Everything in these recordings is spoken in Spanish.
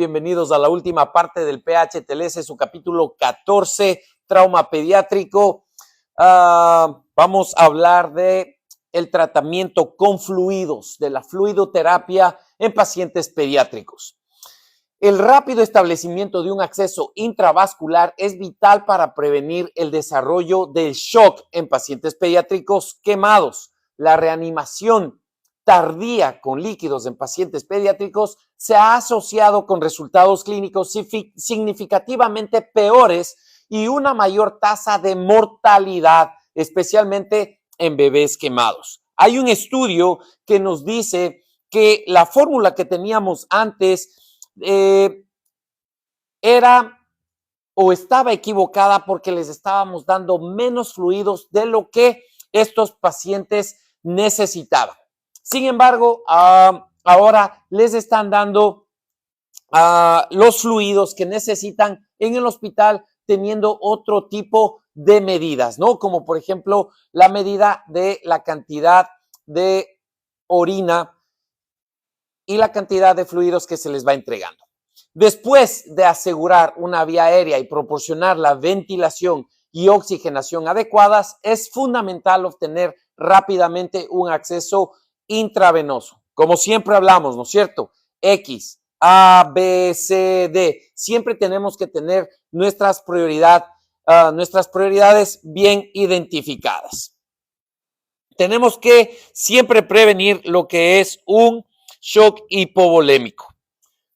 Bienvenidos a la última parte del PHTLS, su capítulo 14, trauma pediátrico. Vamos a hablar de el tratamiento con fluidos, de la fluidoterapia en pacientes pediátricos. El rápido establecimiento de un acceso intravascular es vital para prevenir el desarrollo del shock en pacientes pediátricos quemados. La reanimación tardía con líquidos en pacientes pediátricos se ha asociado con resultados clínicos significativamente peores y una mayor tasa de mortalidad, especialmente en bebés quemados. Hay un estudio que nos dice que la fórmula que teníamos antes era o estaba equivocada porque les estábamos dando menos fluidos de lo que estos pacientes necesitaban. Sin embargo, ahora les están dando los fluidos que necesitan en el hospital teniendo otro tipo de medidas, ¿no? Como por ejemplo la medida de la cantidad de orina y la cantidad de fluidos que se les va entregando. Después de asegurar una vía aérea y proporcionar la ventilación y oxigenación adecuadas, es fundamental obtener rápidamente un acceso intravenoso. Como siempre hablamos, ¿no es cierto? X, A, B, C, D. Siempre tenemos que tener nuestras prioridades bien identificadas. Tenemos que siempre prevenir lo que es un shock hipovolémico.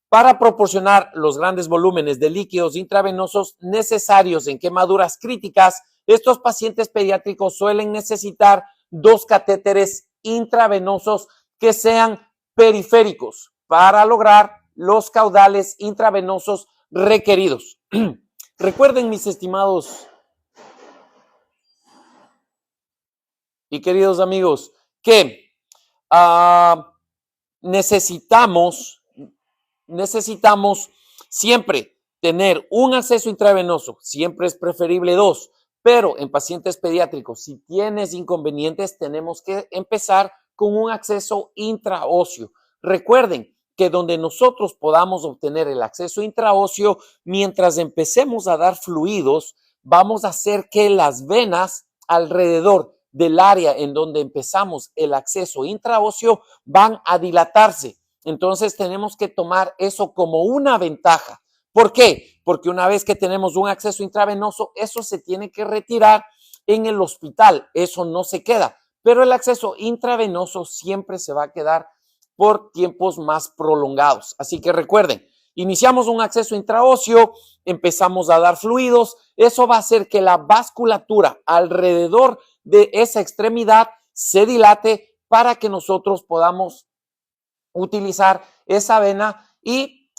Para proporcionar los grandes volúmenes de líquidos intravenosos necesarios en quemaduras críticas, estos pacientes pediátricos suelen necesitar 2 catéteres intravenosos que sean periféricos para lograr los caudales intravenosos requeridos. Recuerden, mis estimados y queridos amigos, que necesitamos siempre tener un acceso intravenoso, siempre es preferible 2, pero en pacientes pediátricos, si tienes inconvenientes, tenemos que empezar con un acceso intraóseo. Recuerden que donde nosotros podamos obtener el acceso intraóseo, mientras empecemos a dar fluidos, vamos a hacer que las venas alrededor del área en donde empezamos el acceso intraóseo van a dilatarse. Entonces tenemos que tomar eso como una ventaja. ¿Por qué? Porque una vez que tenemos un acceso intravenoso, eso se tiene que retirar en el hospital. Eso no se queda. Pero el acceso intravenoso siempre se va a quedar por tiempos más prolongados. Así que recuerden, iniciamos un acceso intraóseo, empezamos a dar fluidos. Eso va a hacer que la vasculatura alrededor de esa extremidad se dilate para que nosotros podamos utilizar esa vena y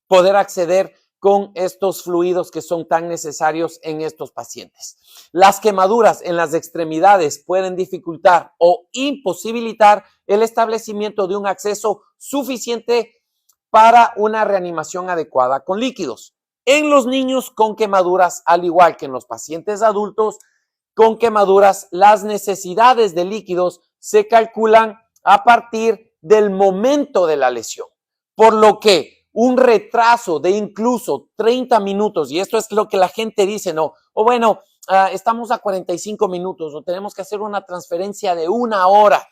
poder acceder con estos fluidos que son tan necesarios en estos pacientes. Las quemaduras en las extremidades pueden dificultar o imposibilitar el establecimiento de un acceso suficiente para una reanimación adecuada con líquidos. En los niños con quemaduras, al igual que en los pacientes adultos con quemaduras, las necesidades de líquidos se calculan a partir del momento de la lesión, por lo que un retraso de incluso 30 minutos, y esto es lo que la gente dice, no, o bueno, estamos a 45 minutos o tenemos que hacer una transferencia de 1 hora.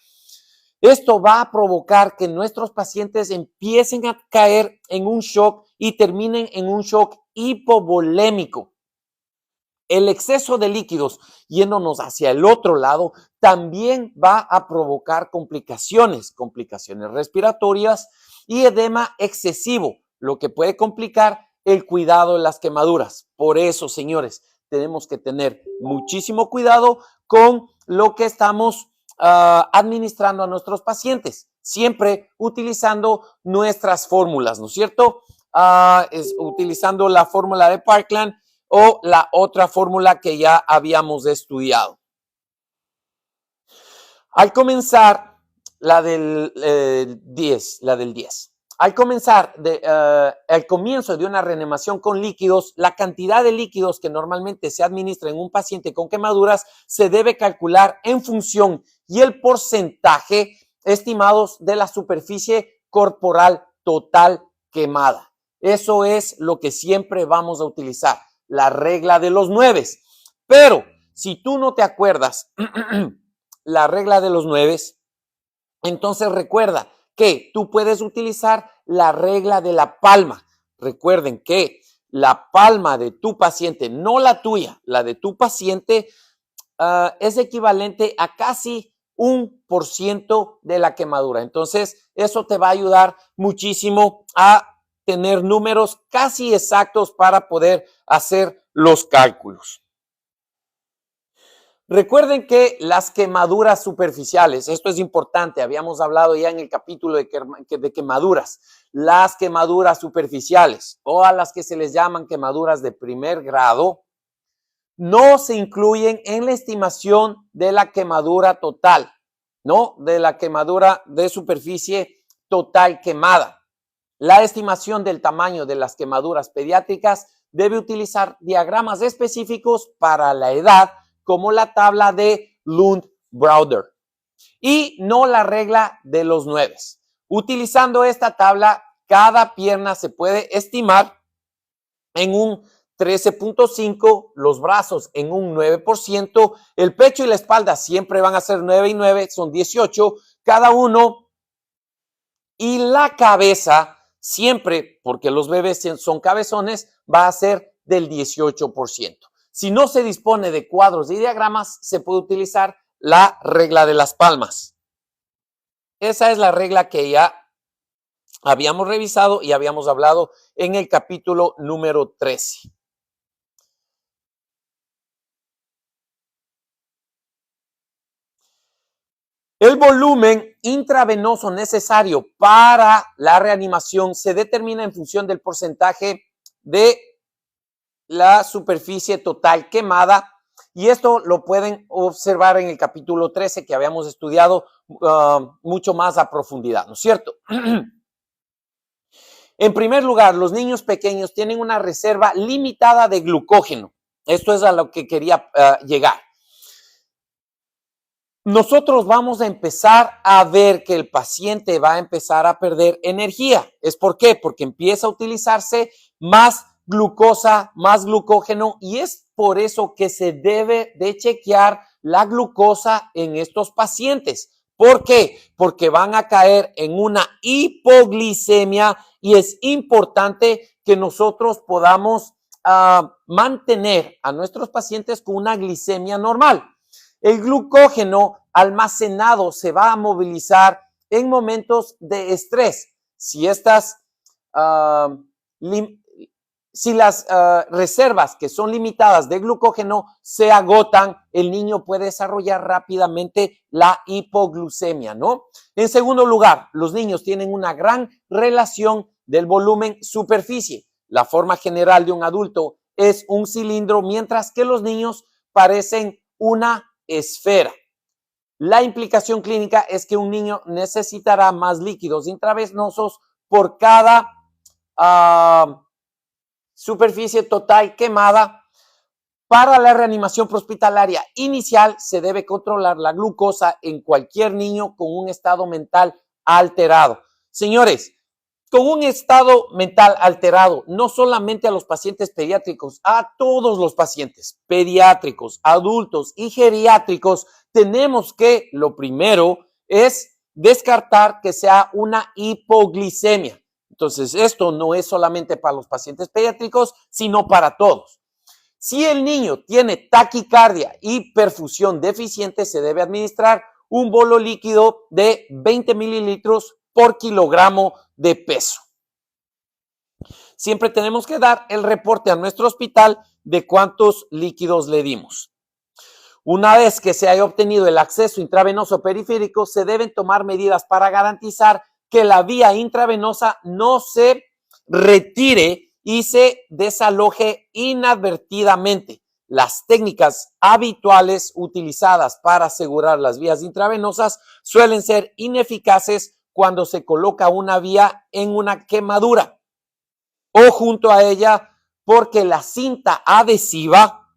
Esto va a provocar que nuestros pacientes empiecen a caer en un shock y terminen en un shock hipovolémico. El exceso de líquidos yéndonos hacia el otro lado también va a provocar complicaciones respiratorias y edema excesivo, lo que puede complicar el cuidado de las quemaduras. Por eso, señores, tenemos que tener muchísimo cuidado con lo que estamos administrando a nuestros pacientes, siempre utilizando nuestras fórmulas, ¿no es cierto? Utilizando la fórmula de Parkland o la otra fórmula que ya habíamos estudiado. Al comenzar la del 10. Al comenzar el comienzo de una reanimación con líquidos, la cantidad de líquidos que normalmente se administra en un paciente con quemaduras se debe calcular en función y el porcentaje estimados de la superficie corporal total quemada. Eso es lo que siempre vamos a utilizar, la regla de los 9. Pero si tú no te acuerdas la regla de los 9, entonces recuerda que tú puedes utilizar la regla de la palma. Recuerden que la palma de tu paciente, no la tuya, la de tu paciente, es equivalente a casi 1% de la quemadura. Entonces, eso te va a ayudar muchísimo a tener números casi exactos para poder hacer los cálculos. Recuerden que las quemaduras superficiales, esto es importante, habíamos hablado ya en el capítulo de quemaduras, las quemaduras superficiales o a las que se les llaman quemaduras de primer grado, no se incluyen en la estimación de la quemadura total, ¿no? De la quemadura de superficie total quemada. La estimación del tamaño de las quemaduras pediátricas debe utilizar diagramas específicos para la edad, como la tabla de Lund-Browder, y no la regla de los 9. Utilizando esta tabla, cada pierna se puede estimar en un 13.5, los brazos en un 9%, el pecho y la espalda siempre van a ser 9 y 9, son 18 cada uno, y la cabeza siempre, porque los bebés son cabezones, va a ser del 18%. Si no se dispone de cuadros y diagramas, se puede utilizar la regla de las palmas. Esa es la regla que ya habíamos revisado y habíamos hablado en el capítulo número 13. El volumen intravenoso necesario para la reanimación se determina en función del porcentaje de la superficie total quemada, y esto lo pueden observar en el capítulo 13 que habíamos estudiado mucho más a profundidad, ¿no es cierto? En primer lugar, los niños pequeños tienen una reserva limitada de glucógeno. Esto es a lo que quería llegar. Nosotros vamos a empezar a ver que el paciente va a empezar a perder energía. ¿Es por qué? Porque empieza a utilizarse más glucosa, más glucógeno, y es por eso que se debe de chequear la glucosa en estos pacientes. ¿Por qué? Porque van a caer en una hipoglicemia y es importante que nosotros podamos mantener a nuestros pacientes con una glicemia normal. El glucógeno almacenado se va a movilizar en momentos de estrés. Si las reservas que son limitadas de glucógeno se agotan, el niño puede desarrollar rápidamente la hipoglucemia, ¿no? En segundo lugar, los niños tienen una gran relación del volumen-superficie. La forma general de un adulto es un cilindro, mientras que los niños parecen una esfera. La implicación clínica es que un niño necesitará más líquidos intravenosos por cada superficie total quemada. Para la reanimación prehospitalaria inicial se debe controlar la glucosa en cualquier niño con un estado mental alterado. Señores, con un estado mental alterado, no solamente a los pacientes pediátricos, a todos los pacientes pediátricos, adultos y geriátricos, tenemos que, lo primero es descartar que sea una hipoglicemia. Entonces, esto no es solamente para los pacientes pediátricos, sino para todos. Si el niño tiene taquicardia y perfusión deficiente, se debe administrar un bolo líquido de 20 mililitros por kilogramo de peso. Siempre tenemos que dar el reporte a nuestro hospital de cuántos líquidos le dimos. Una vez que se haya obtenido el acceso intravenoso periférico, se deben tomar medidas para garantizar que la vía intravenosa no se retire y se desaloje inadvertidamente. Las técnicas habituales utilizadas para asegurar las vías intravenosas suelen ser ineficaces cuando se coloca una vía en una quemadura o junto a ella, porque la cinta adhesiva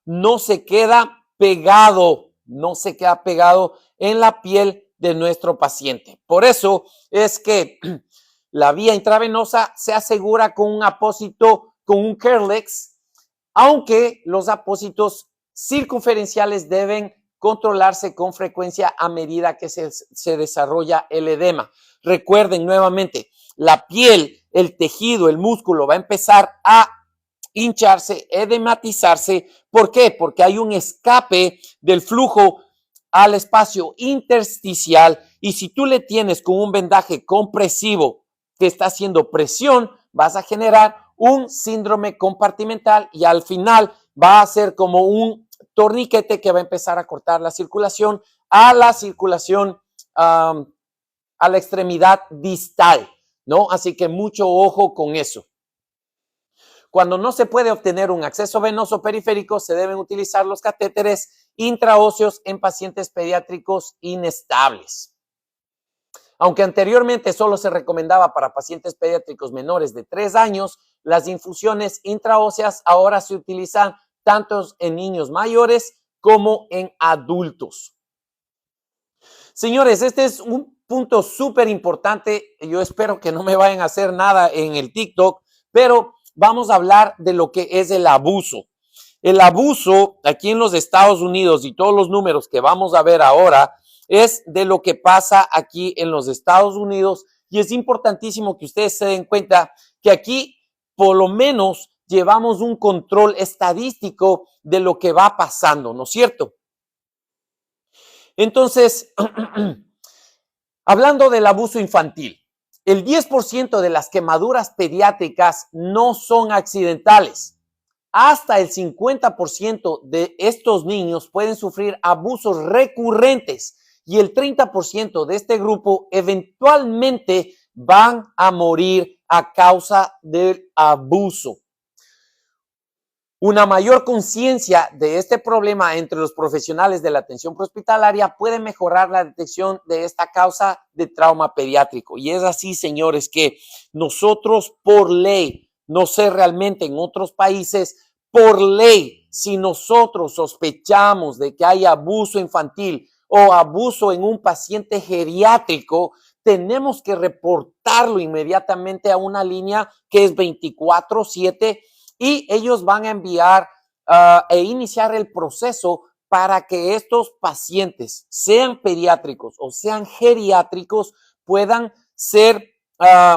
no se queda pegado en la piel de nuestro paciente. Por eso es que La vía intravenosa se asegura con un apósito, con un Kerlix, aunque los apósitos circunferenciales deben controlarse con frecuencia a medida que se desarrolla el edema. Recuerden nuevamente, la piel, el tejido, el músculo va a empezar a hincharse, edematizarse. ¿Por qué? Porque hay un escape del flujo al espacio intersticial y si tú le tienes con un vendaje compresivo que está haciendo presión, vas a generar un síndrome compartimental y al final va a ser como un torniquete que va a empezar a cortar la circulación, a la extremidad distal, ¿no? Así que mucho ojo con eso. Cuando no se puede obtener un acceso venoso periférico, se deben utilizar los catéteres intraóseos en pacientes pediátricos inestables. Aunque anteriormente solo se recomendaba para pacientes pediátricos menores de 3 años, las infusiones intraóseas ahora se utilizan tanto en niños mayores como en adultos. Señores, este es un punto súper importante. Yo espero que no me vayan a hacer nada en el TikTok, pero vamos a hablar de lo que es el abuso. El abuso aquí en los Estados Unidos y todos los números que vamos a ver ahora es de lo que pasa aquí en los Estados Unidos y es importantísimo que ustedes se den cuenta que aquí por lo menos llevamos un control estadístico de lo que va pasando, ¿no es cierto? Entonces, hablando del abuso infantil, el 10% de las quemaduras pediátricas no son accidentales. Hasta el 50% de estos niños pueden sufrir abusos recurrentes y el 30% de este grupo eventualmente van a morir a causa del abuso. Una mayor conciencia de este problema entre los profesionales de la atención prehospitalaria puede mejorar la detección de esta causa de trauma pediátrico. Y es así, señores, que nosotros por ley, no sé realmente en otros países, por ley, si nosotros sospechamos de que hay abuso infantil o abuso en un paciente geriátrico, tenemos que reportarlo inmediatamente a una línea que es 24/7 y ellos van a enviar e iniciar el proceso para que estos pacientes, sean pediátricos o sean geriátricos, puedan ser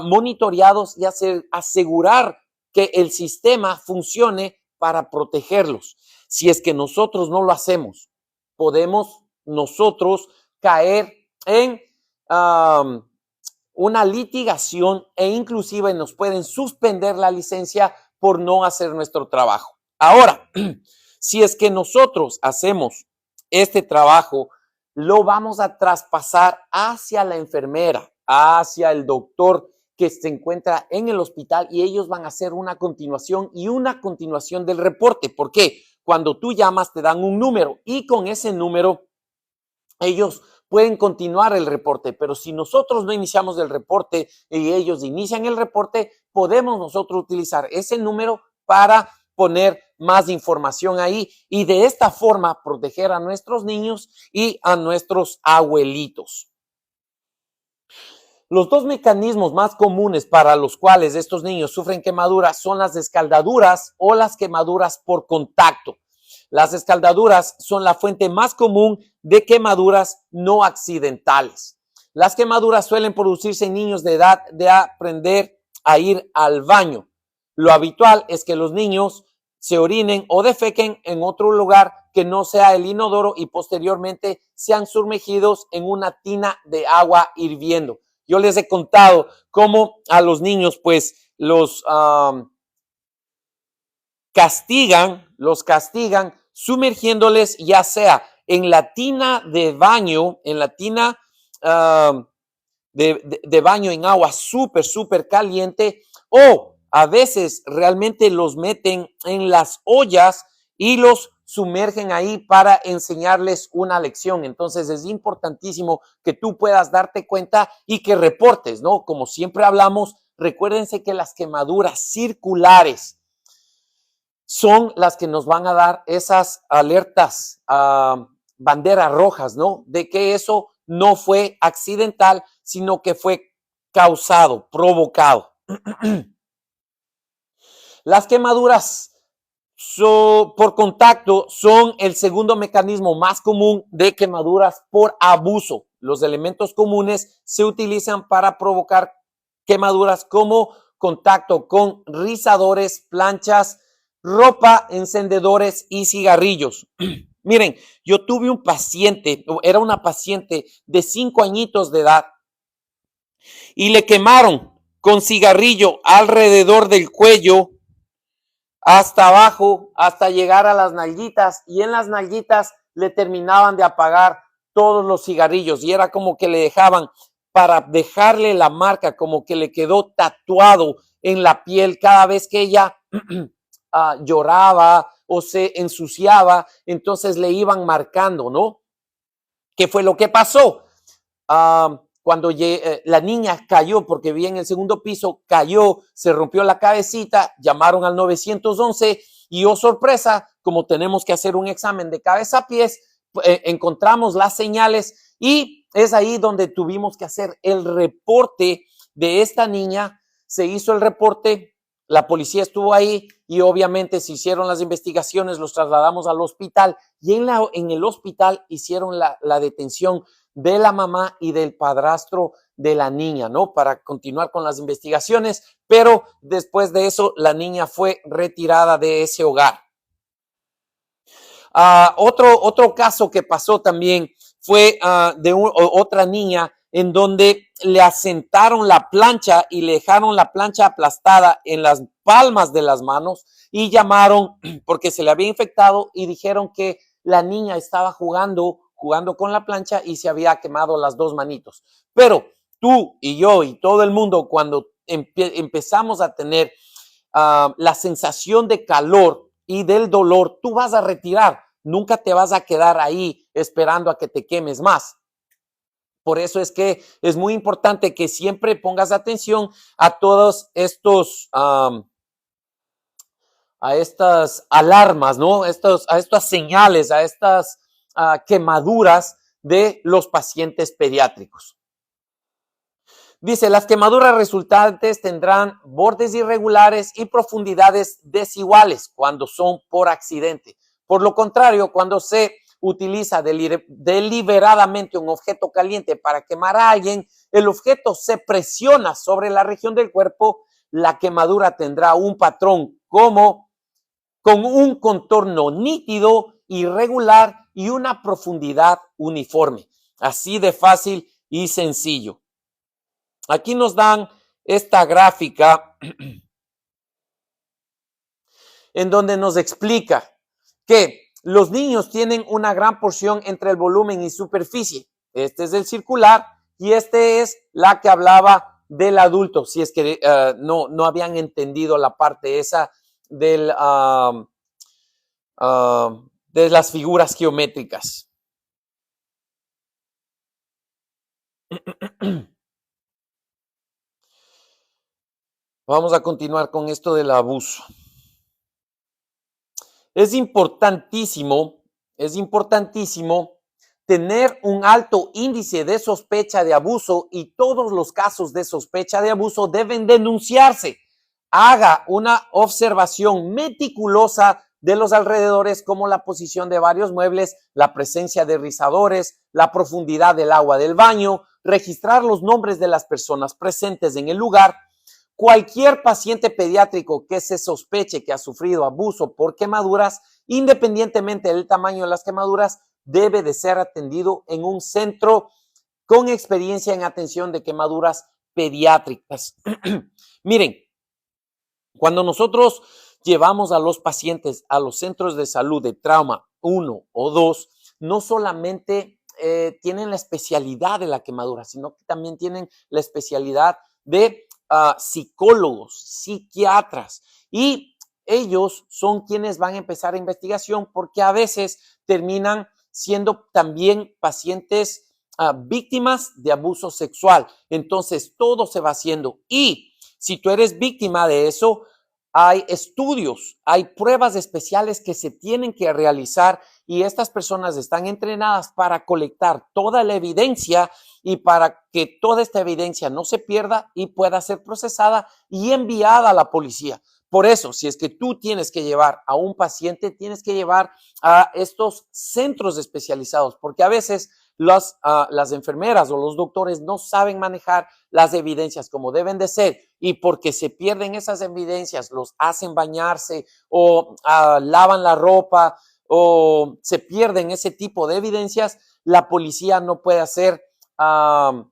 monitoreados y asegurar que el sistema funcione para protegerlos. Si es que nosotros no lo hacemos, podemos nosotros caer en una litigación e inclusive nos pueden suspender la licencia por no hacer nuestro trabajo. Ahora, si es que nosotros hacemos este trabajo, lo vamos a traspasar hacia la enfermera, hacia el doctor que se encuentra en el hospital y ellos van a hacer una continuación del reporte. ¿Por qué? Cuando tú llamas te dan un número y con ese número ellos pueden continuar el reporte, pero si nosotros no iniciamos el reporte y ellos inician el reporte, podemos nosotros utilizar ese número para poner más información ahí y de esta forma proteger a nuestros niños y a nuestros abuelitos. Los dos mecanismos más comunes para los cuales estos niños sufren quemaduras son las escaldaduras o las quemaduras por contacto. Las escaldaduras son la fuente más común de quemaduras no accidentales. Las quemaduras suelen producirse en niños de edad de aprender a ir al baño. Lo habitual es que los niños se orinen o defequen en otro lugar que no sea el inodoro y posteriormente sean sumergidos en una tina de agua hirviendo. Yo les he contado cómo a los niños pues los castigan sumergiéndoles ya sea en la tina de baño, en la tina de baño en agua súper caliente o a veces realmente los meten en las ollas y los sumergen ahí para enseñarles una lección. Entonces es importantísimo que tú puedas darte cuenta y que reportes, ¿no? Como siempre hablamos, recuérdense que las quemaduras circulares son las que nos van a dar esas alertas, banderas rojas, ¿no? De que eso no fue accidental, sino que fue causado, provocado. Las quemaduras por contacto son el segundo mecanismo más común de quemaduras por abuso. Los elementos comunes se utilizan para provocar quemaduras como contacto con rizadores, planchas, ropa, encendedores y cigarrillos. Miren, yo tuve un paciente, era una paciente de 5 añitos de edad y le quemaron con cigarrillo alrededor del cuello hasta abajo, hasta llegar a las nalguitas, y en las nalguitas le terminaban de apagar todos los cigarrillos y era como que le dejaban para dejarle la marca, como que le quedó tatuado en la piel cada vez que ella lloraba o se ensuciaba, entonces le iban marcando, ¿no? ¿Qué fue lo que pasó? Cuando la niña cayó, porque vivía en el segundo piso, cayó, se rompió la cabecita, llamaron al 911 y, oh sorpresa, como tenemos que hacer un examen de cabeza a pies, encontramos las señales y es ahí donde tuvimos que hacer el reporte de esta niña. Se hizo el reporte, la policía estuvo ahí y obviamente se hicieron las investigaciones, los trasladamos al hospital y en el hospital hicieron la detención de la mamá y del padrastro de la niña, ¿no? Para continuar con las investigaciones, pero después de eso la niña fue retirada de ese hogar. Otro caso que pasó también fue de otra niña en donde le asentaron la plancha y le dejaron la plancha aplastada en las palmas de las manos y llamaron porque se le había infectado y dijeron que la niña estaba jugando con la plancha y se había quemado las dos manitos. Pero tú y yo y todo el mundo, cuando empezamos a tener la sensación de calor y del dolor, tú vas a retirar. Nunca te vas a quedar ahí esperando a que te quemes más. Por eso es que es muy importante que siempre pongas atención a todos estos, a estas alarmas, ¿no? A estas señales, a estas quemaduras de los pacientes pediátricos. Dice, las quemaduras resultantes tendrán bordes irregulares y profundidades desiguales cuando son por accidente. Por lo contrario, cuando se utiliza deliberadamente un objeto caliente para quemar a alguien, el objeto se presiona sobre la región del cuerpo, la quemadura tendrá un patrón como con un contorno nítido, irregular y una profundidad uniforme. Así de fácil y sencillo. Aquí nos dan esta gráfica en donde nos explica que los niños tienen una gran porción entre el volumen y superficie. Este es el circular y este es la que hablaba del adulto, si es que no habían entendido la parte esa de las figuras geométricas. Vamos a continuar con esto del abuso. Es importantísimo tener un alto índice de sospecha de abuso y todos los casos de sospecha de abuso deben denunciarse. Haga una observación meticulosa de los alrededores, como la posición de varios muebles, la presencia de rizadores, la profundidad del agua del baño, registrar los nombres de las personas presentes en el lugar. Cualquier paciente pediátrico que se sospeche que ha sufrido abuso por quemaduras, independientemente del tamaño de las quemaduras, debe de ser atendido en un centro con experiencia en atención de quemaduras pediátricas. Miren, cuando nosotros llevamos a los pacientes a los centros de salud de trauma 1 o 2, no solamente tienen la especialidad de la quemadura, sino que también tienen la especialidad de psicólogos, psiquiatras, y ellos son quienes van a empezar investigación porque a veces terminan siendo también pacientes víctimas de abuso sexual. Entonces todo se va haciendo y si tú eres víctima de eso, hay estudios, hay pruebas especiales que se tienen que realizar y estas personas están entrenadas para colectar toda la evidencia y para que toda esta evidencia no se pierda y pueda ser procesada y enviada a la policía. Por eso, si es que tú tienes que llevar a un paciente, tienes que llevar a estos centros especializados, porque a veces las enfermeras o los doctores no saben manejar las evidencias como deben de ser, y porque se pierden esas evidencias, los hacen bañarse o lavan la ropa o se pierden ese tipo de evidencias, la policía no puede hacer la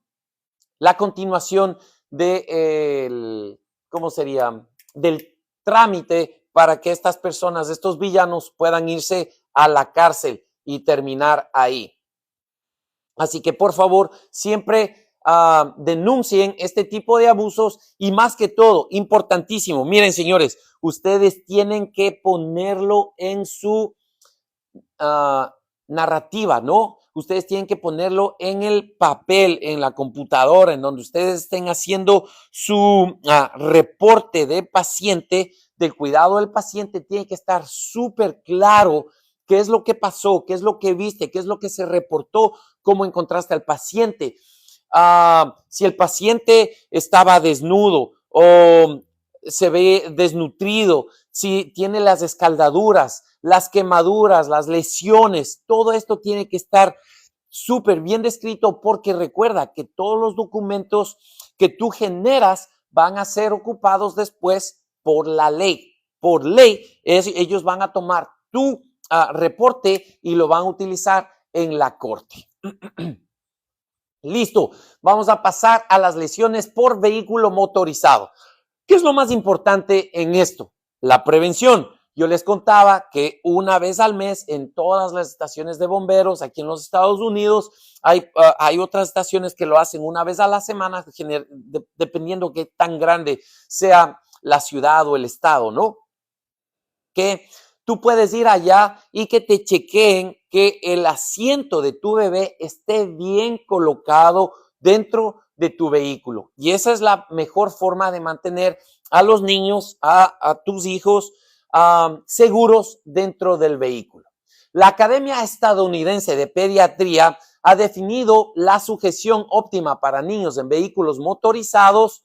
continuación de ¿cómo sería? Del trámite para que estas personas, estos villanos, puedan irse a la cárcel y terminar ahí. Así que por favor, siempre denuncien este tipo de abusos y más que todo, importantísimo, miren señores, ustedes tienen que ponerlo en su narrativa, ¿no? Ustedes tienen que ponerlo en el papel, en la computadora, en donde ustedes estén haciendo su reporte de paciente, del cuidado del paciente, tiene que estar súper claro qué es lo que pasó, qué es lo que viste, qué es lo que se reportó, cómo encontraste al paciente. Si el paciente estaba desnudo o se ve desnutrido, si tiene las escaldaduras, las quemaduras, las lesiones, todo esto tiene que estar súper bien descrito, porque recuerda que todos los documentos que tú generas van a ser ocupados después por la ley. Por ley, ellos van a tomar tu reporte y lo van a utilizar en la corte. Listo, vamos a pasar a las lesiones por vehículo motorizado. ¿Qué es lo más importante en esto? La prevención. Yo les contaba que una vez al mes en todas las estaciones de bomberos aquí en los Estados Unidos hay otras estaciones que lo hacen una vez a la semana, dependiendo qué tan grande sea la ciudad o el estado, ¿no? Que tú puedes ir allá y que te chequeen que el asiento de tu bebé esté bien colocado dentro de tu vehículo. Y esa es la mejor forma de mantener a los niños, a tus hijos, seguros dentro del vehículo. La Academia Estadounidense de Pediatría ha definido la sujeción óptima para niños en vehículos motorizados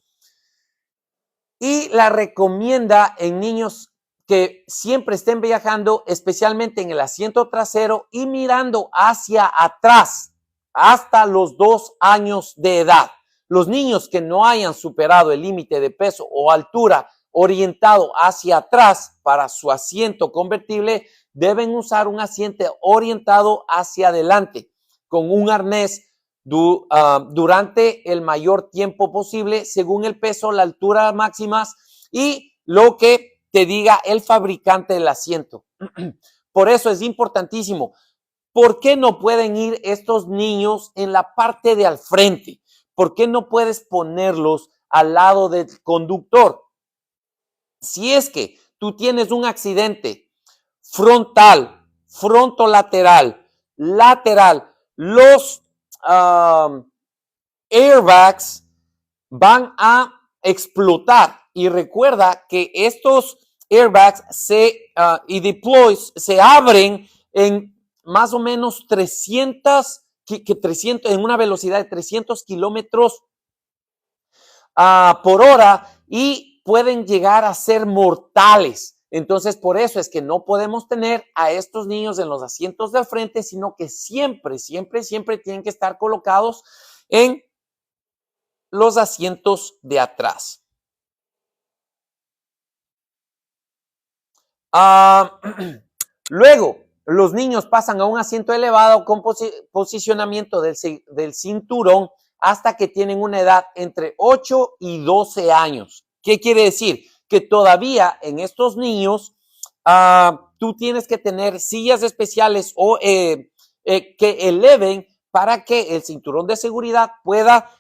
y la recomienda en niños que siempre estén viajando, especialmente en el asiento trasero y mirando hacia atrás hasta los 2 años de edad. Los niños que no hayan superado el límite de peso o altura orientado hacia atrás para su asiento convertible deben usar un asiento orientado hacia adelante con un arnés durante el mayor tiempo posible según el peso, la altura máximas y lo que te diga el fabricante del asiento. Por eso es importantísimo. ¿Por qué no pueden ir estos niños en la parte de al frente? ¿Por qué no puedes ponerlos al lado del conductor? Si es que tú tienes un accidente frontal, frontolateral, lateral, los airbags van a explotar. Y recuerda que estos airbags y deploys se abren en más o menos 300, en una velocidad de 300 kilómetros por hora y pueden llegar a ser mortales. Entonces, por eso es que no podemos tener a estos niños en los asientos del frente, sino que siempre, siempre, siempre tienen que estar colocados en los asientos de atrás. Luego, los niños pasan a un asiento elevado con posicionamiento del cinturón hasta que tienen una edad entre 8 y 12 años. ¿Qué quiere decir? Que todavía en estos niños tú tienes que tener sillas especiales o que eleven para que el cinturón de seguridad pueda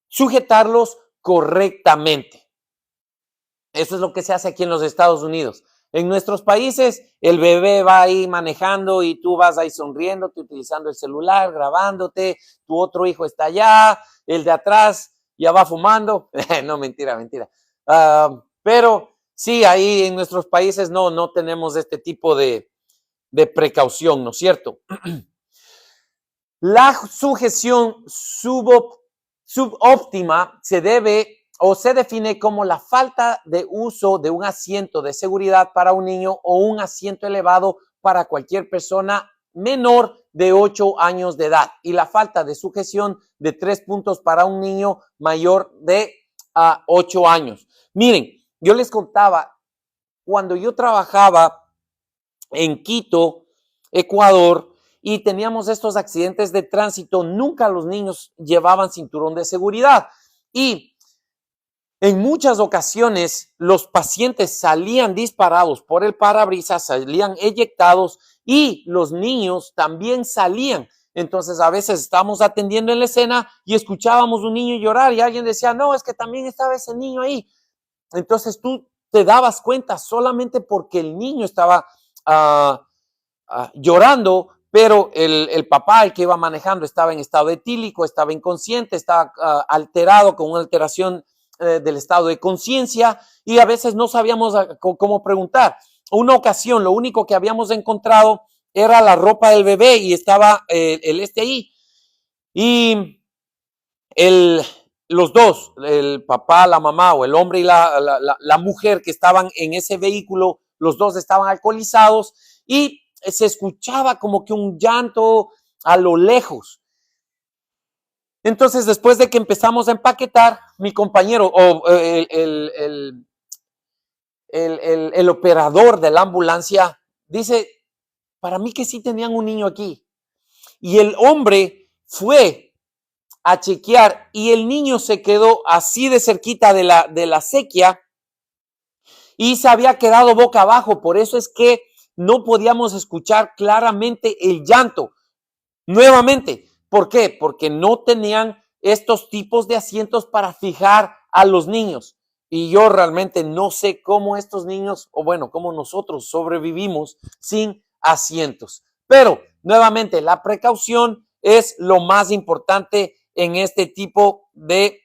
sujetarlos correctamente. Eso es lo que se hace aquí en los Estados Unidos. En nuestros países, el bebé va ahí manejando y tú vas ahí sonriéndote, utilizando el celular, grabándote, tu otro hijo está allá, el de atrás ya va fumando. No, mentira. Pero sí, ahí en nuestros países no tenemos este tipo de de precaución, ¿no es cierto? La sujeción subóptima se debe o se define como la falta de uso de un asiento de seguridad para un niño o un asiento elevado para cualquier persona menor de 8 años de edad y la falta de sujeción de 3 puntos para un niño mayor de 8 años. Miren, yo les contaba, cuando yo trabajaba en Quito, Ecuador, y teníamos estos accidentes de tránsito, nunca los niños llevaban cinturón de seguridad. Y en muchas ocasiones los pacientes salían disparados por el parabrisas, salían eyectados y los niños también salían. Entonces a veces estábamos atendiendo en la escena y escuchábamos un niño llorar y alguien decía, no, es que también estaba ese niño ahí. Entonces tú te dabas cuenta solamente porque el niño estaba llorando, pero el papá, el que iba manejando, estaba en estado etílico, estaba inconsciente, estaba alterado con una alteración del estado de conciencia y a veces no sabíamos cómo preguntar. Una ocasión, lo único que habíamos encontrado era la ropa del bebé y estaba el ahí. Y los dos, el papá, la mamá o el hombre y la mujer que estaban en ese vehículo, los dos estaban alcoholizados y se escuchaba como que un llanto a lo lejos. Entonces, después de que empezamos a empaquetar, mi compañero o el operador de la ambulancia dice, para mí que sí tenían un niño aquí. Y el hombre fue a chequear y el niño se quedó así de cerquita de la acequia y se había quedado boca abajo. Por eso es que no podíamos escuchar claramente el llanto. Nuevamente, ¿por qué? Porque no tenían estos tipos de asientos para fijar a los niños. Y yo realmente no sé cómo estos niños, o bueno, cómo nosotros sobrevivimos sin asientos. Pero, nuevamente, la precaución es lo más importante en este tipo de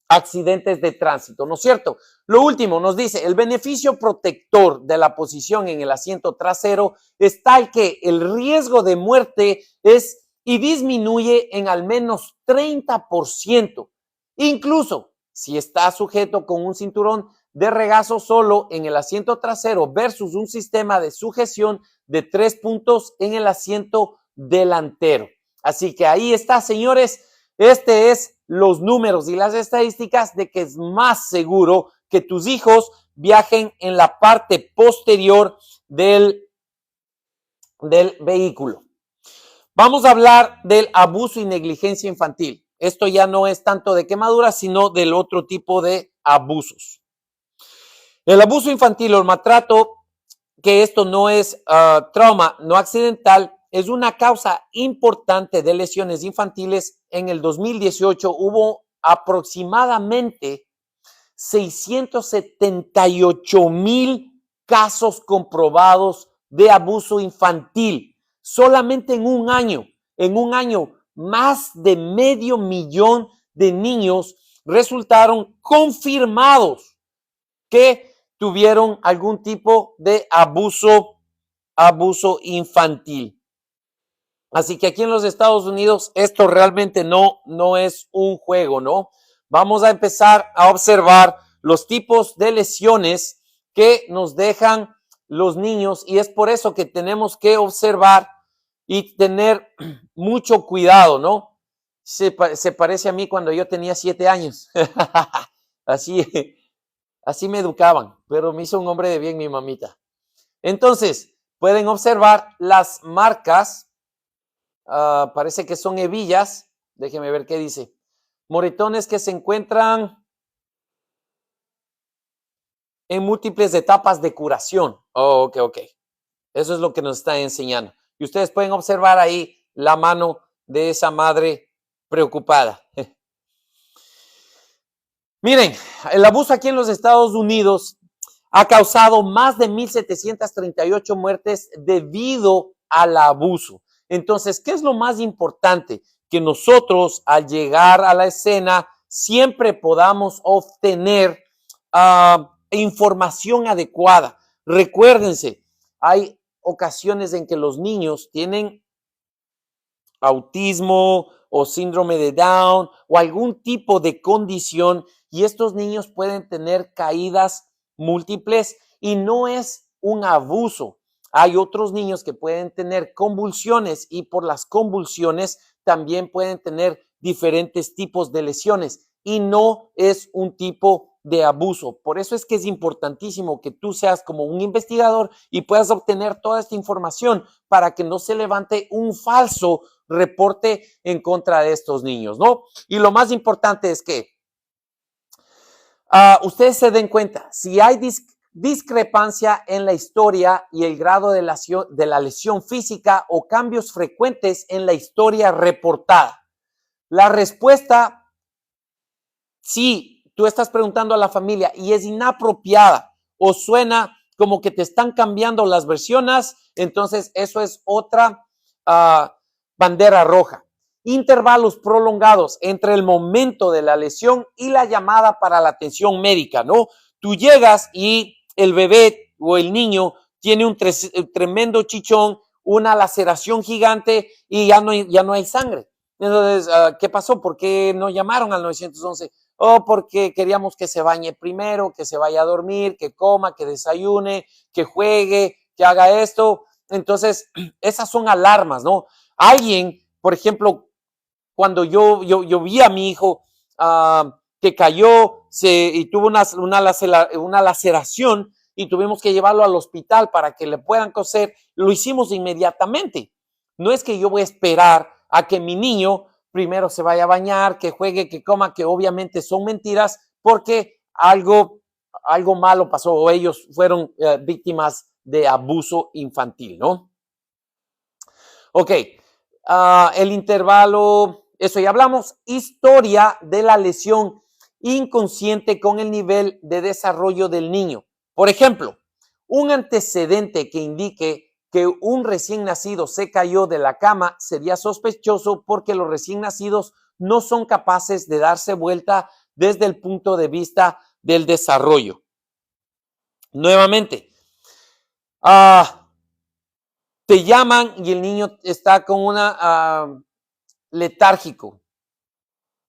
accidentes de tránsito, ¿no es cierto? Lo último nos dice, el beneficio protector de la posición en el asiento trasero es tal que el riesgo de muerte es y disminuye en al menos 30%. Incluso si está sujeto con un cinturón de regazo solo en el asiento trasero versus un sistema de sujeción de 3 puntos en el asiento delantero. Así que ahí está, señores. Este es los números y las estadísticas de que es más seguro que tus hijos viajen en la parte posterior del vehículo. Vamos a hablar del abuso y negligencia infantil. Esto ya no es tanto de quemaduras, sino del otro tipo de abusos. El abuso infantil o el maltrato, que esto no es trauma no accidental, es una causa importante de lesiones infantiles. En el 2018 hubo aproximadamente 678,000 casos comprobados de abuso infantil. Solamente en un año, más de 500,000 de niños resultaron confirmados que tuvieron algún tipo de abuso infantil. Así que aquí en los Estados Unidos esto realmente no es un juego, ¿no? Vamos a empezar a observar los tipos de lesiones que nos dejan los niños y es por eso que tenemos que observar y tener mucho cuidado, ¿no? Se parece a mí cuando yo tenía 7 años. Así me educaban, pero me hizo un hombre de bien mi mamita. Entonces, pueden observar las marcas. Parece que son hebillas. Déjenme ver qué dice. Moretones que se encuentran en múltiples etapas de curación. Oh, ok. Eso es lo que nos está enseñando. Y ustedes pueden observar ahí la mano de esa madre preocupada. Miren, el abuso aquí en los Estados Unidos ha causado más de 1,738 muertes debido al abuso. Entonces, ¿qué es lo más importante? Que nosotros al llegar a la escena siempre podamos obtener información adecuada. Recuérdense, hay ocasiones en que los niños tienen autismo o síndrome de Down o algún tipo de condición y estos niños pueden tener caídas múltiples y no es un abuso. Hay otros niños que pueden tener convulsiones y por las convulsiones también pueden tener diferentes tipos de lesiones y no es un tipo de abuso. Por eso es que es importantísimo que tú seas como un investigador y puedas obtener toda esta información para que no se levante un falso reporte en contra de estos niños, ¿no? Y lo más importante es que ustedes se den cuenta, si hay discrepancia en la historia y el grado de la lesión física o cambios frecuentes en la historia reportada. La respuesta, si tú estás preguntando a la familia y es inapropiada o suena como que te están cambiando las versiones, entonces eso es otra bandera roja. Intervalos prolongados entre el momento de la lesión y la llamada para la atención médica, ¿no? Tú llegas y el bebé o el niño tiene un tremendo chichón, una laceración gigante y ya no hay sangre. Entonces, ¿qué pasó? ¿Por qué no llamaron al 911? Oh, porque queríamos que se bañe primero, que se vaya a dormir, que coma, que desayune, que juegue, que haga esto. Entonces, esas son alarmas, ¿no? Alguien, por ejemplo, cuando yo vi a mi hijo que cayó y tuvo una laceración y tuvimos que llevarlo al hospital para que le puedan coser, lo hicimos inmediatamente. No es que yo voy a esperar a que mi niño primero se vaya a bañar, que juegue, que coma, que obviamente son mentiras porque algo malo pasó o ellos fueron víctimas de abuso infantil, ¿no? Ok, el intervalo, eso ya hablamos. Historia de la lesión inconsciente con el nivel de desarrollo del niño. Por ejemplo, un antecedente que indique que un recién nacido se cayó de la cama sería sospechoso porque los recién nacidos no son capaces de darse vuelta desde el punto de vista del desarrollo. Nuevamente, te llaman y el niño está con una letárgico,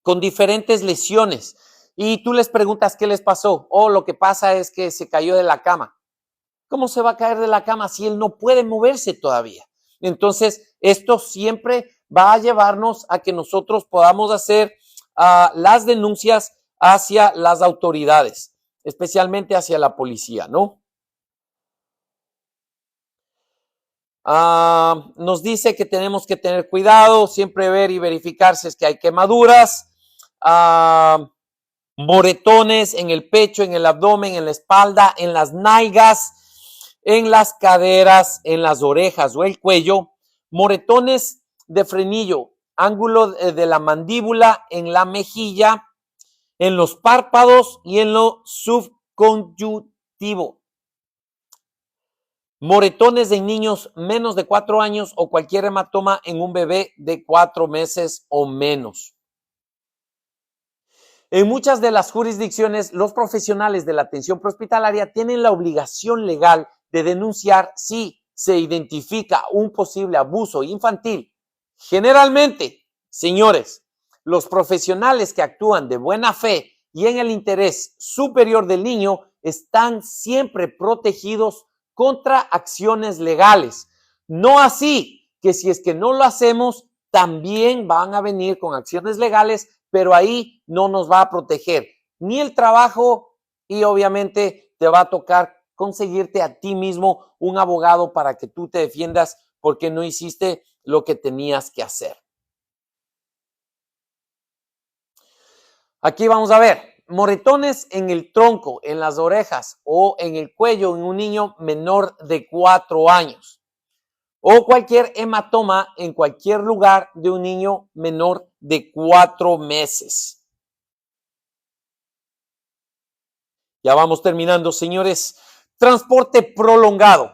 con diferentes lesiones y tú les preguntas qué les pasó. Oh, lo que pasa es que se cayó de la cama. ¿Cómo se va a caer de la cama si él no puede moverse todavía? Entonces, esto siempre va a llevarnos a que nosotros podamos hacer las denuncias hacia las autoridades, especialmente hacia la policía, ¿no? Nos dice que tenemos que tener cuidado, siempre ver y verificar si es que hay quemaduras, moretones en el pecho, en el abdomen, en la espalda, en las nalgas, en las caderas, en las orejas o el cuello, moretones de frenillo, ángulo de la mandíbula, en la mejilla, en los párpados y en lo subconjuntivo. Moretones en niños menos de 4 años o cualquier hematoma en un bebé de 4 meses o menos. En muchas de las jurisdicciones, los profesionales de la atención prehospitalaria tienen la obligación legal de denunciar si se identifica un posible abuso infantil. Generalmente, señores, los profesionales que actúan de buena fe y en el interés superior del niño están siempre protegidos contra acciones legales. No así que si es que no lo hacemos, también van a venir con acciones legales, pero ahí no nos va a proteger ni el trabajo y obviamente te va a tocar conseguirte a ti mismo un abogado para que tú te defiendas porque no hiciste lo que tenías que hacer. Aquí vamos a ver. Moretones en el tronco, en las orejas o en el cuello en un niño menor de 4 años. O cualquier hematoma en cualquier lugar de un niño menor de 4 meses. Ya vamos terminando, señores. Transporte prolongado.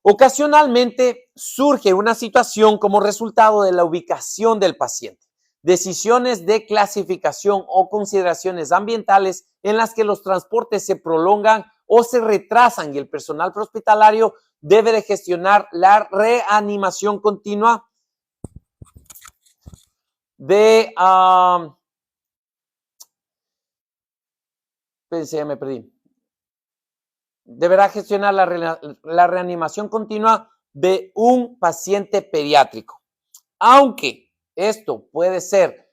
Ocasionalmente surge una situación como resultado de la ubicación del paciente. Decisiones de clasificación o consideraciones ambientales en las que los transportes se prolongan o se retrasan y el personal prehospitalario debe de gestionar la reanimación continua de... ya me perdí. Deberá gestionar la reanimación continua de un paciente pediátrico. Aunque esto puede ser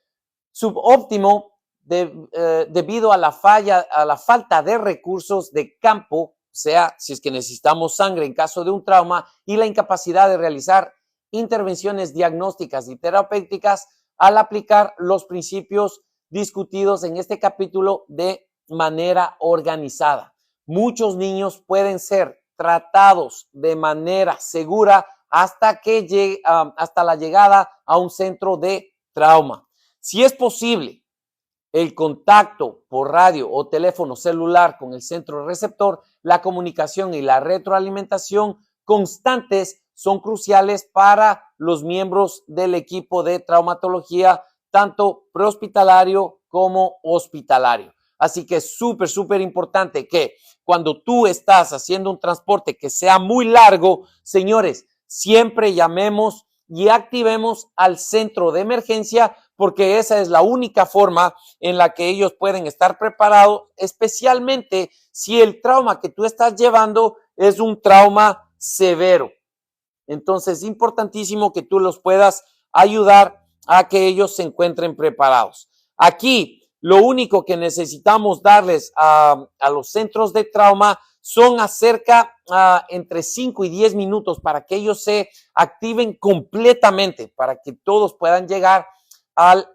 subóptimo debido a la falta de recursos de campo, o sea, si es que necesitamos sangre en caso de un trauma y la incapacidad de realizar intervenciones diagnósticas y terapéuticas al aplicar los principios discutidos en este capítulo de manera organizada. Muchos niños pueden ser tratados de manera segura hasta la llegada a un centro de trauma. Si es posible, el contacto por radio o teléfono celular con el centro receptor, la comunicación y la retroalimentación constantes son cruciales para los miembros del equipo de traumatología, tanto prehospitalario como hospitalario. Así que es súper importante que cuando tú estás haciendo un transporte que sea muy largo, señores, siempre llamemos y activemos al centro de emergencia, porque esa es la única forma en la que ellos pueden estar preparados, especialmente si el trauma que tú estás llevando es un trauma severo. Entonces es importantísimo que tú los puedas ayudar a que ellos se encuentren preparados. Aquí lo único que necesitamos darles a los centros de trauma son entre 5 y 10 minutos para que ellos se activen completamente, para que todos puedan llegar al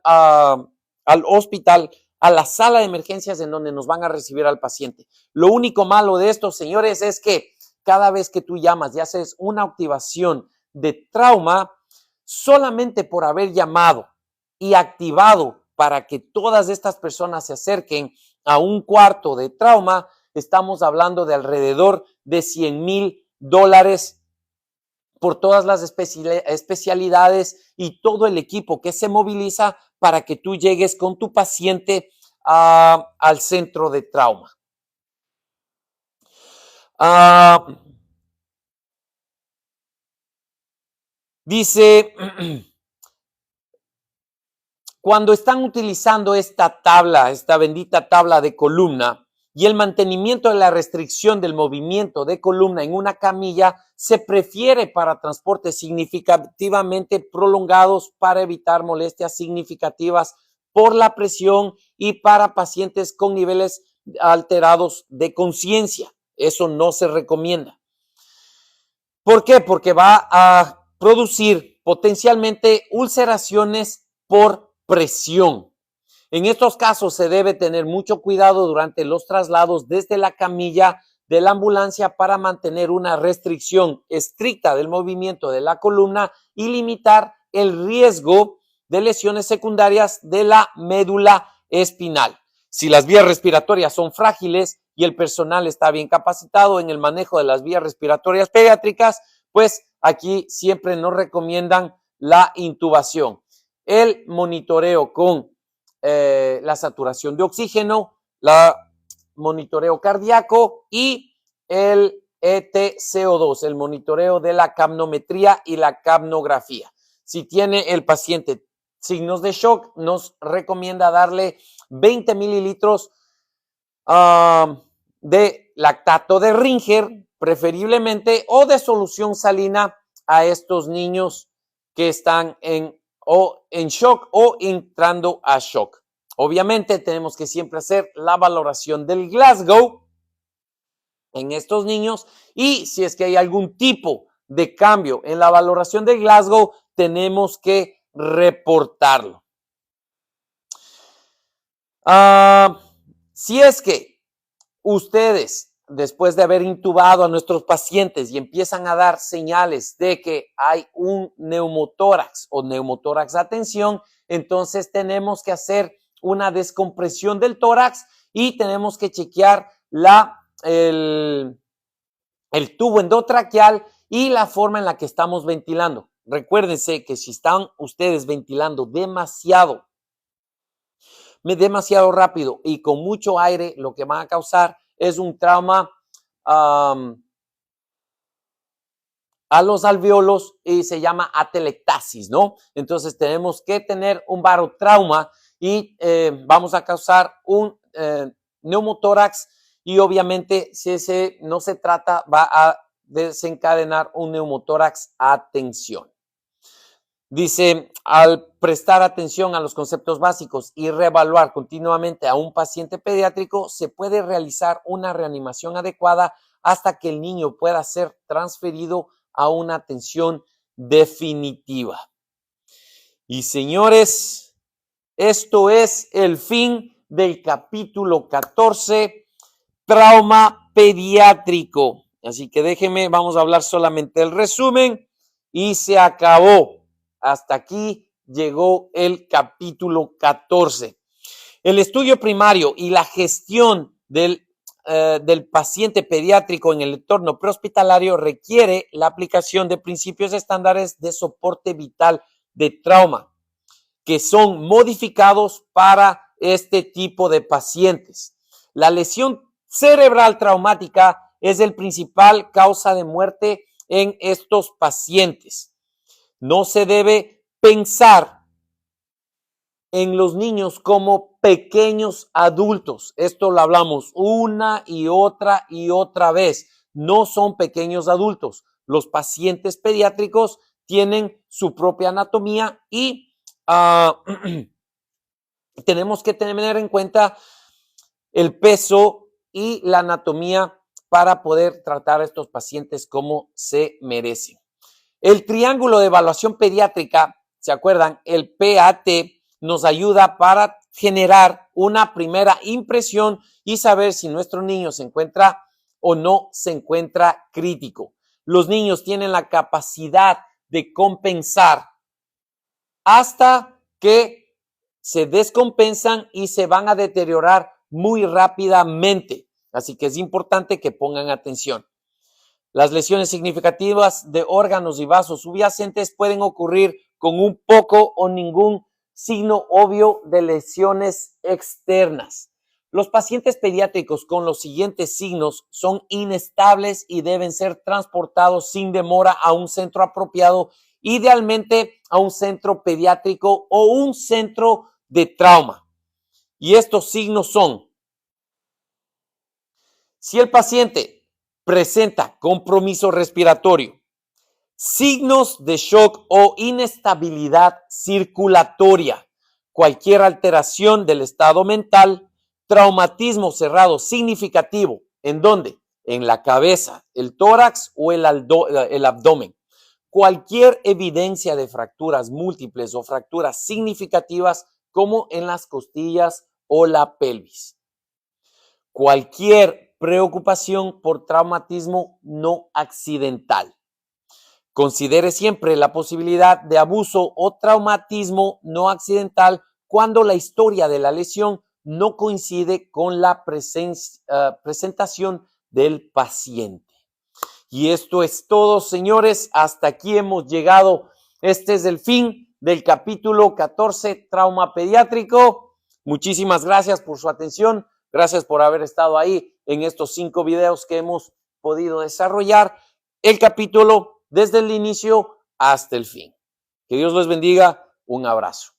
hospital, a la sala de emergencias en donde nos van a recibir al paciente. Lo único malo de esto, señores, es que cada vez que tú llamas y haces una activación de trauma, solamente por haber llamado y activado para que todas estas personas se acerquen a un cuarto de trauma, estamos hablando de alrededor de $100,000 por todas las especialidades y todo el equipo que se moviliza para que tú llegues con tu paciente al centro de trauma. Dice, cuando están utilizando esta bendita tabla de columna, y el mantenimiento de la restricción del movimiento de columna en una camilla se prefiere para transportes significativamente prolongados para evitar molestias significativas por la presión y para pacientes con niveles alterados de conciencia. Eso no se recomienda. ¿Por qué? Porque va a producir potencialmente ulceraciones por presión. En estos casos se debe tener mucho cuidado durante los traslados desde la camilla de la ambulancia para mantener una restricción estricta del movimiento de la columna y limitar el riesgo de lesiones secundarias de la médula espinal. Si las vías respiratorias son frágiles y el personal está bien capacitado en el manejo de las vías respiratorias pediátricas, pues aquí siempre nos recomiendan la intubación. El monitoreo con la saturación de oxígeno, la monitoreo cardíaco y el ETCO2, el monitoreo de la capnometría y la capnografía. Si tiene el paciente signos de shock, nos recomienda darle 20 mililitros de lactato de Ringer, preferiblemente, o de solución salina a estos niños que están en shock o entrando a shock. Obviamente tenemos que siempre hacer la valoración del Glasgow en estos niños, y si es que hay algún tipo de cambio en la valoración del Glasgow, tenemos que reportarlo. Si es que ustedes, después de haber intubado a nuestros pacientes y empiezan a dar señales de que hay un neumotórax o neumotórax a tensión, entonces tenemos que hacer una descompresión del tórax y tenemos que chequear el tubo endotraqueal y la forma en la que estamos ventilando. Recuérdense que si están ustedes ventilando demasiado rápido y con mucho aire, lo que van a causar es un trauma a los alvéolos y se llama atelectasis, ¿no? Entonces tenemos que tener un barotrauma y vamos a causar un neumotórax y obviamente si ese no se trata va a desencadenar un neumotórax a tensión. Dice, al prestar atención a los conceptos básicos y reevaluar continuamente a un paciente pediátrico, se puede realizar una reanimación adecuada hasta que el niño pueda ser transferido a una atención definitiva. Y señores, esto es el fin del capítulo 14, trauma pediátrico. Así que déjenme, vamos a hablar solamente el resumen y se acabó. Hasta aquí llegó el capítulo 14. El estudio primario y la gestión del paciente pediátrico en el entorno prehospitalario requiere la aplicación de principios estándares de soporte vital de trauma, que son modificados para este tipo de pacientes. La lesión cerebral traumática es el principal causa de muerte en estos pacientes. No se debe pensar en los niños como pequeños adultos. Esto lo hablamos una y otra vez. No son pequeños adultos. Los pacientes pediátricos tienen su propia anatomía y tenemos que tener en cuenta el peso y la anatomía para poder tratar a estos pacientes como se merecen. El triángulo de evaluación pediátrica, ¿se acuerdan? El PAT nos ayuda para generar una primera impresión y saber si nuestro niño se encuentra o no se encuentra crítico. Los niños tienen la capacidad de compensar hasta que se descompensan y se van a deteriorar muy rápidamente. Así que es importante que pongan atención. Las lesiones significativas de órganos y vasos subyacentes pueden ocurrir con un poco o ningún signo obvio de lesiones externas. Los pacientes pediátricos con los siguientes signos son inestables y deben ser transportados sin demora a un centro apropiado, idealmente a un centro pediátrico o un centro de trauma. Y estos signos son: si el paciente presenta compromiso respiratorio, signos de shock o inestabilidad circulatoria, cualquier alteración del estado mental, traumatismo cerrado significativo, ¿en dónde? En la cabeza, el tórax o el abdomen. Cualquier evidencia de fracturas múltiples o fracturas significativas como en las costillas o la pelvis. Cualquier preocupación por traumatismo no accidental. Considere siempre la posibilidad de abuso o traumatismo no accidental cuando la historia de la lesión no coincide con la presentación del paciente. Y esto es todo, señores. Hasta aquí hemos llegado. Este es el fin del capítulo 14, trauma pediátrico. Muchísimas gracias por su atención. Gracias por haber estado ahí en estos 5 videos que hemos podido desarrollar el capítulo desde el inicio hasta el fin. Que Dios los bendiga. Un abrazo.